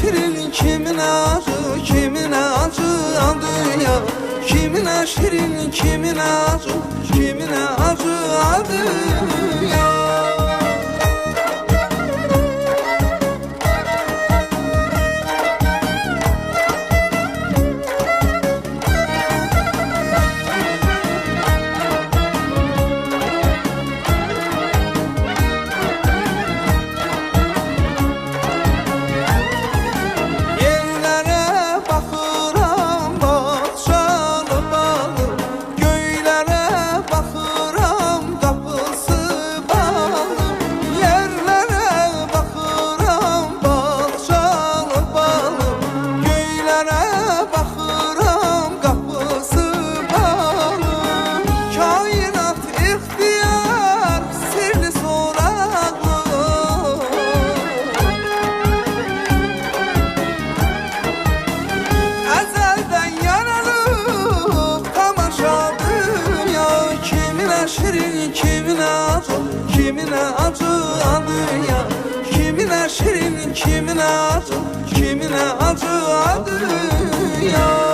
şirin, kimine acı, kimine acı adı ya. Kimine şirin, kimine acı, kimine acı adı ya. Şirin, kimine acı, kimine acı adı ya. Kimine şirin, kimine acı, kimine acı adı ya.